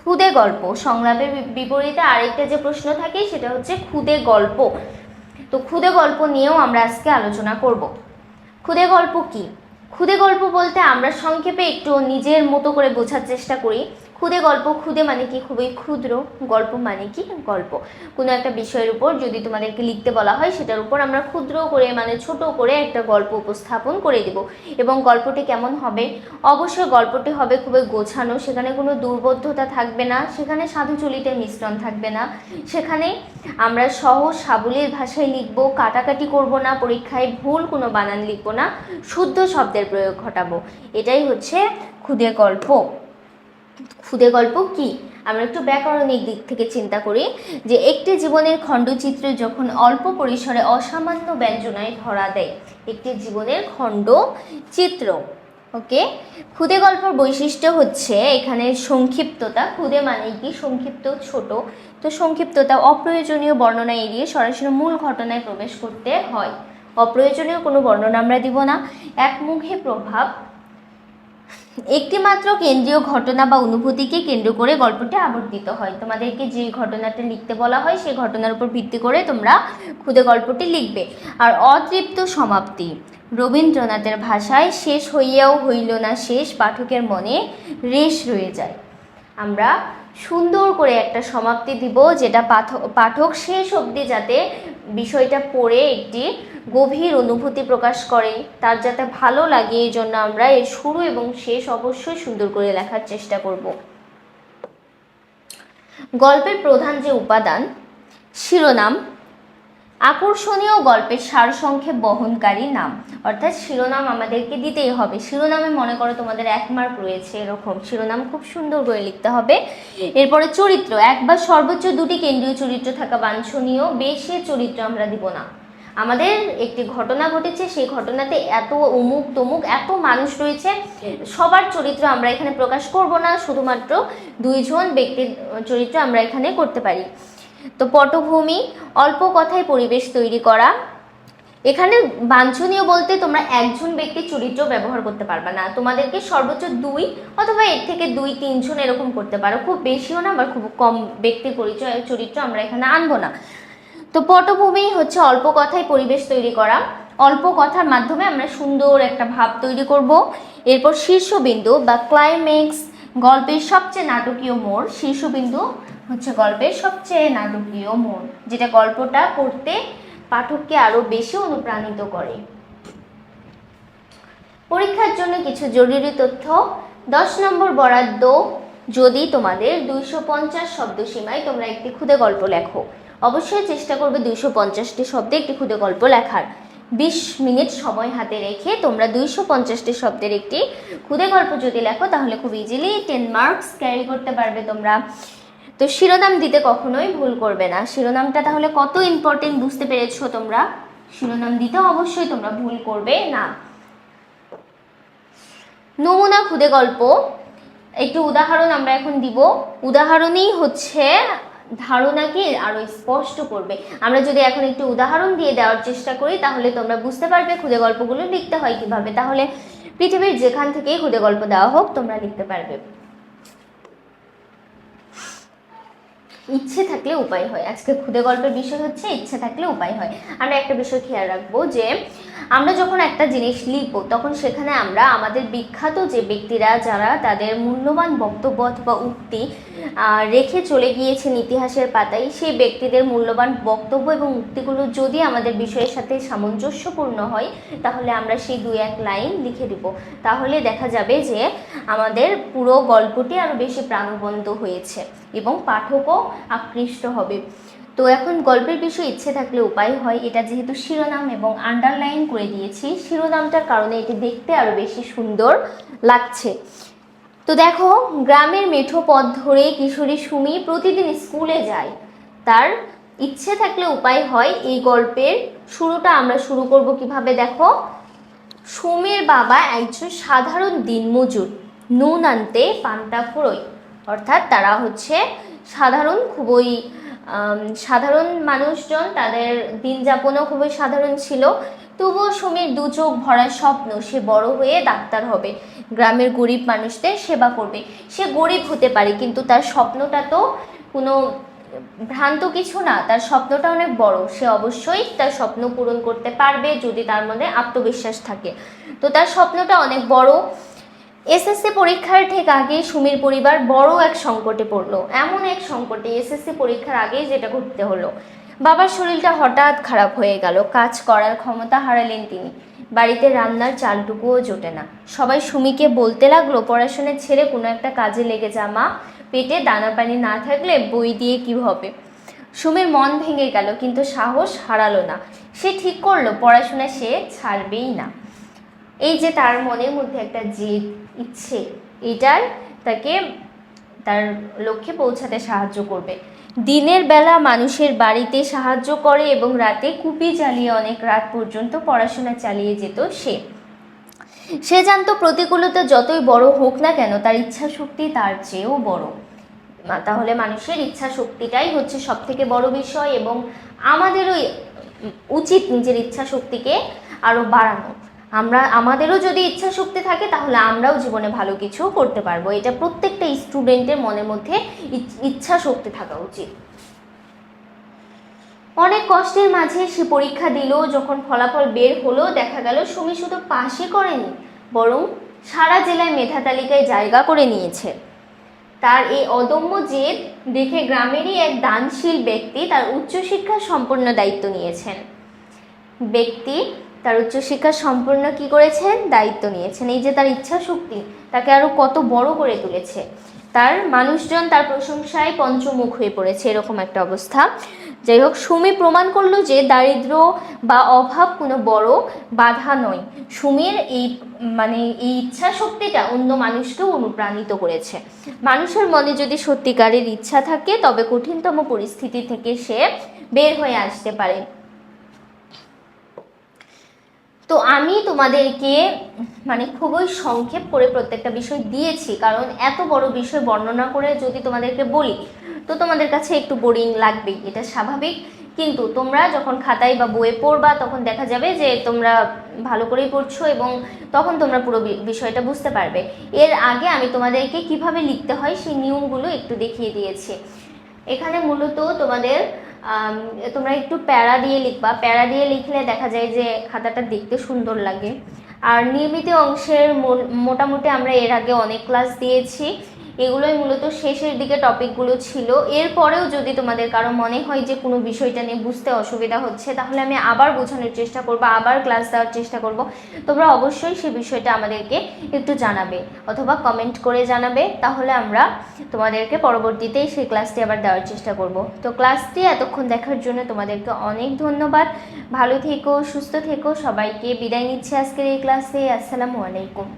খুদে গল্প, সংলাপের বিপরীতে আরেকটা যে প্রশ্ন থাকে সেটা হচ্ছে খুদে গল্প। তো খুদে গল্প নিয়েও আমরা আজকে আলোচনা করব। খুদে গল্প কি? খুদে গল্প বলতে আমরা সংক্ষেপে একটু নিজের মতো করে বোঝার চেষ্টা করি। খুদে গল্প, খুদে মানে কি খুবই ক্ষুদ্র, গল্প মানে কি গল্প। কোনো একটা বিষয়ের উপর যদি তোমাদেরকে লিখতে বলা হয় সেটার উপর আমরা ক্ষুদ্র করে মানে ছোট করে একটা গল্প উপস্থাপন করে দেব। এবং গল্পটি কেমন হবে? অবশ্যই গল্পটি হবে খুবই গোছানো, সেখানে কোনো দুর্বোধ্যতা থাকবে না, সেখানে সাধুচলিতের মিশ্রণ থাকবে না, সেখানে আমরা সহজ সাবলীল ভাষায় লিখব, কাটাকাটি করব না, পরীক্ষায় ভুল কোনো বানান লিখব না, শুদ্ধ শব্দের প্রয়োগ ঘটাবো। এটাই হচ্ছে খুদে গল্প। খুদে গল্প কি? আমরা একটু ব্যাকরণিক দিক থেকে চিন্তা করি যে একটি জীবনের খণ্ডচিত্র যখন অল্প পরিসরে অসামান্য ব্যঞ্জনায় ধরা দেয়, একটি জীবনের খণ্ডচিত্র। ওকে, খুদে গল্পের বৈশিষ্ট্য হচ্ছে এখানে সংক্ষিপ্ততা। খুদে মানে কি? সংক্ষিপ্ত, ছোট। তো সংক্ষিপ্ততা, অপ্রয়োজনীয় বর্ণনা এড়িয়ে সরাসরি মূল ঘটনায় প্রবেশ করতে হয়। অপ্রয়োজনীয় কোনো বর্ণনা আমরা দিব না। একমুখী প্রভাব, একটি মাত্র কেন্দ্রীয় ঘটনা বা অনুভূতিকে কেন্দ্র করে গল্পটি আবর্তিত হয়। তোমাদেরকে যে ঘটনাটা লিখতে বলা হয় সেই ঘটনার উপর ভিত্তি করে তোমরা খুদে গল্পটি লিখবে। আর অতৃপ্ত সমাপ্তি, রবীন্দ্রনাথের ভাষায় শেষ হইয়াও হইল না শেষ, পাঠকের মনে রেশ রয়ে যায়। আমরা সুন্দর করে একটা সমাপ্তি দিব যেটা পাঠক শেষ অবধি যাতে বিষয়টা পড়ে একটি গভীর অনুভূতি প্রকাশ করে, তার যাতে ভালো লাগে, এই জন্য আমরা এর শুরু এবং শেষ অবশ্যই সুন্দর করে লেখার চেষ্টা করব। গল্পের প্রধান যে উপাদান, শিরোনাম, আকর্ষণীয় গল্পের সারসংক্ষেপ বহনকারী নাম। অর্থাৎ শিরোনাম আমাদেরকে দিতেই হবে। শিরোনামে মনে করো তোমাদের 1 মার্ক রয়েছে, এরকম শিরোনাম খুব সুন্দর করে লিখতে হবে। এরপরে চরিত্র, এক বা সর্বোচ্চ 2টি কেন্দ্রীয় চরিত্র থাকা বাঞ্ছনীয়, বেশি চরিত্র আমরা দিব না। আমাদের একটি ঘটনা ঘটেছে, সেই ঘটনাতে এত অমুক তমুক এত মানুষ রয়েছে, সবার চরিত্র আমরা এখানে প্রকাশ করব না, শুধুমাত্র 2 জন ব্যক্তির চরিত্র আমরা এখানে করতে পারি। তো পটভূমি, অল্প কথায় পরিবেশ তৈরি করা। এখানে বাঞ্ছনীয় বলতে তোমরা 1 জন ব্যক্তির চরিত্র ব্যবহার করতে পারবে না, তোমাদেরকে সর্বোচ্চ 2 অথবা এর থেকে 2-3 জন এরকম করতে পারো, খুব বেশিও না আবার খুব কম ব্যক্তির চরিত্র আমরা এখানে আনবো না। তো পটভূমি হচ্ছে অল্প কথায় পরিবেশ তৈরি করা, অল্প কথার মাধ্যমে আমরা সুন্দর একটা ভাব তৈরি করব। এরপর শীর্ষবিন্দু বা ক্লাইম্যাক্স, গল্পের সবচেয়ে নাটকীয় মোড়। শীর্ষবিন্দু হচ্ছে গল্পের সবচেয়ে নাটকীয় মোড়, যেটা গল্পটা পড়তে পাঠককে আরো বেশি অনুপ্রাণিত করে। পরীক্ষার জন্য কিছু জরুরি তথ্য। 10 নম্বর বরাদ্দ যদি তোমাদের 250 শব্দ সীমায় তোমরা একটি খুদে গল্প লেখো। অবশ্যই চেষ্টা করবে 250টি শব্দে একটি খুদে গল্প লেখার। 20 মিনিট সময় হাতে রেখে তোমরা 250টি শব্দের একটি খুদে গল্প যদি লেখো তাহলে খুব ইজিলি 10 মার্কস ক্যারি করতে পারবে তোমরা। তো শিরোনাম দিতে কখনোই ভুল করবে না। শিরোনামটা তাহলে কত ইম্পর্টেন্ট বুঝতে পেরেছো তোমরা? শিরোনাম দিতে অবশ্যই তোমরা ভুল করবে না। নমুনা খুদে গল্প, একটু উদাহরণ আমরা এখন দিব। উদাহরণই হচ্ছে ধারণাকে আরো স্পষ্ট করবে। আমরা যদি এখন একটু উদাহরণ দিয়ে দেওয়ার চেষ্টা করি তাহলে তোমরা বুঝতে পারবে খুদে গল্পগুলো লিখতে হয় কিভাবে। তাহলে পৃথিবীর যেখান থেকেই খুদে গল্প দেওয়া হোক তোমরা লিখতে পারবে। ইচ্ছে থাকলে উপায় হয়। আজকে খুদে গল্পের বিষয় হচ্ছে ইচ্ছে থাকলে উপায় হয়। আমরা একটা বিষয় খেয়াল রাখবো যে আমরা যখন একটা জিনিস লিখবো তখন সেখানে আমরা আমাদের বিখ্যাত যে ব্যক্তিরা যারা তাদের মূল্যবান বক্তব্য অথবা উক্তি রেখে চলে গিয়েছেন ইতিহাসের পাতায়, সেই ব্যক্তিদের মূল্যবান বক্তব্য এবং উক্তিগুলো যদি আমাদের বিষয়ের সাথে সামঞ্জস্যপূর্ণ হয় তাহলে আমরা সেই 2-1 লাইন লিখে দিব। তাহলে দেখা যাবে যে আমাদের পুরো গল্পটি আরো বেশি প্রাণবন্ত হয়েছে এবং পাঠকও আকৃষ্ট হবে। তো এখন গল্পের বিষয়ে ইচ্ছে থাকলে উপায় হয়, এটা যেহেতু শিরোনাম এবং আন্ডারলাইন করে দিয়েছি, শিরোনামটার কারণে এটি দেখতে আরো বেশি সুন্দর লাগছে। তো দেখো, গ্রামের মেঠো পথ ধরে কিশোরী সুমি প্রতিদিন স্কুলে যায়। তার ইচ্ছে থাকলে উপায় হয়। এই গল্পের শুরুটা আমরা শুরু করব কিভাবে দেখো। সুমির বাবা একজন সাধারণ দিনমজুর, নুন আনতে পান্তা ফুরোয়। অর্থাৎ তারা হচ্ছে সাধারণ, খুবই সাধারণ মানুষজন, তাদের দিন যাপনও খুবই সাধারণ ছিল। তবুও সুমির দু চোখ ভরা স্বপ্ন, সে বড় হয়ে ডাক্তার হবে, গ্রামের গরিব মানুষদের সেবা করবে। সে গরিব হতে পারে, কিন্তু তার স্বপ্নটা তো কোনো ভ্রান্ত কিছু না, তার স্বপ্নটা অনেক বড়। সে অবশ্যই তার স্বপ্ন পূরণ করতে পারবে যদি তার মধ্যে আত্মবিশ্বাস থাকে। তো তার স্বপ্নটা অনেক বড়। এসএসসি পরীক্ষার ঠিক আগে সুমির পরিবার বড় এক সংকটে পড়লো। এমন এক সংকটে, এসএসসি পরীক্ষার আগেই যেটা ঘটতে হলো, বাবার শরীরটা হঠাৎ খারাপ হয়ে গেল, কাজ করার ক্ষমতা হারালেন তিনি, বাড়িতে রান্নার চালটুকুও জোটে না। সবাই সুমিকে বলতে লাগলো, পড়াশোনা ছেড়ে কোনো একটা কাজে লেগে যা মা, পেটে দানা পানি না থাকলে বই দিয়ে কি হবে। সুমির মন ভেঙে গেল, কিন্তু সাহস হারালো না। সে ঠিক করলো পড়াশোনা সে ছাড়বেই না। এই যে তার মনের মধ্যে একটা জেদ, ইচ্ছে, এটার তাকে তার লক্ষ্যে পৌঁছাতে সাহায্য করবে। দিনের বেলা মানুষের বাড়িতে সাহায্য করে এবং রাতে কুপি জ্বালিয়ে অনেক রাত পর্যন্ত পড়াশোনা চালিয়ে যেত সে জানতো প্রতিকূলতা যতই বড় হোক না কেন, তার ইচ্ছা শক্তি তার চেয়েও বড়। তাহলে মানুষের ইচ্ছা শক্তিটাই হচ্ছে সব থেকে বড় বিষয়, এবং আমাদেরও উচিত নিজের ইচ্ছা শক্তিকে আরও বাড়ানো। আমাদেরও যদি ইচ্ছা শক্তি থাকে তাহলে আমরাও জীবনে ভালো কিছু করতে পারবো। এটা প্রত্যেকটা স্টুডেন্টের মনের মধ্যে ইচ্ছা শক্তি থাকা উচিত। অনেক কষ্টের মাঝে সে পরীক্ষা দিল। যখন ফলাফল বের হলো, দেখা গেল সুমি শুধু পাশই করেনি, বরং সারা জেলায় মেধা তালিকায় জায়গা করে নিয়েছে। তার এই অদম্য জেদ দেখে গ্রামেরই এক দানশীল ব্যক্তি তার উচ্চশিক্ষার সম্পূর্ণ দায়িত্ব নিয়েছেন। তার উচ্চশিক্ষার সম্পূর্ণ কি করেছেন, দায়িত্ব নিয়েছেন। এই যে তার ইচ্ছা শক্তি তাকে আরো কত বড় করে তুলেছে। তার মানুষজন তার প্রশংসায় পঞ্চমুখ হয়ে পড়েছে, এরকম একটা অবস্থা। যাই হোক, সুমি প্রমাণ করলো যে দারিদ্র বা অভাব কোনো বড় বাধা নয়। সুমির এই ইচ্ছা শক্তিটা অন্য মানুষকেও অনুপ্রাণিত করেছে। মানুষের মনে যদি সত্যিকারের ইচ্ছা থাকে, তবে কঠিনতম পরিস্থিতি থেকে সে বের হয়ে আসতে পারে। তো আমি তোমাদেরকে খুবই সংক্ষেপ করে প্রত্যেকটা বিষয় দিয়েছি, কারণ এত বড় বিষয় বর্ণনা করে যদি তোমাদেরকে বলি তো তোমাদের কাছে একটু বোরিং লাগবেই, এটা স্বাভাবিক। কিন্তু তোমরা যখন খাতায় বা বইয়ে পড়বা তখন দেখা যাবে যে তোমরা ভালো করেই পড়ছো এবং তখন তোমরা পুরো বিষয়টা বুঝতে পারবে। এর আগে আমি তোমাদেরকে কিভাবে লিখতে হয় সেই নিয়মগুলো একটু দেখিয়ে দিয়েছি। এখানে মূলত তোমরা একটু প্যারা দিয়ে লিখবা। প্যারা দিয়ে লিখলে দেখা যায় যে খাতাটা দেখতে সুন্দর লাগে। আর নির্মিত অংশের মোটামুটি আমরা এর আগে অনেক ক্লাস দিয়েছি, এগুলোই মূলত শেষের দিকে টপিকগুলো ছিল। এরপরেও যদি তোমাদের কারো মনে হয় যে কোনো বিষয়টা নিয়ে বুঝতে অসুবিধা হচ্ছে, তাহলে আমি আবার বোঝানোর চেষ্টা করব, আবার ক্লাস দেওয়ার চেষ্টা করব। তোমরা অবশ্যই সেই বিষয়টা আমাদেরকে একটু জানাবে অথবা কমেন্ট করে জানাবে, তাহলে আমরা তোমাদেরকে পরবর্তীতে সেই ক্লাসটি আবার দেওয়ার চেষ্টা করব। তো ক্লাসটি এতক্ষণ দেখার জন্য তোমাদেরকে অনেক ধন্যবাদ। ভালো থেকো, সুস্থ থেকো। সবাইকে বিদায় নিচ্ছি আজকের এই ক্লাসে। আসসালামু আলাইকুম।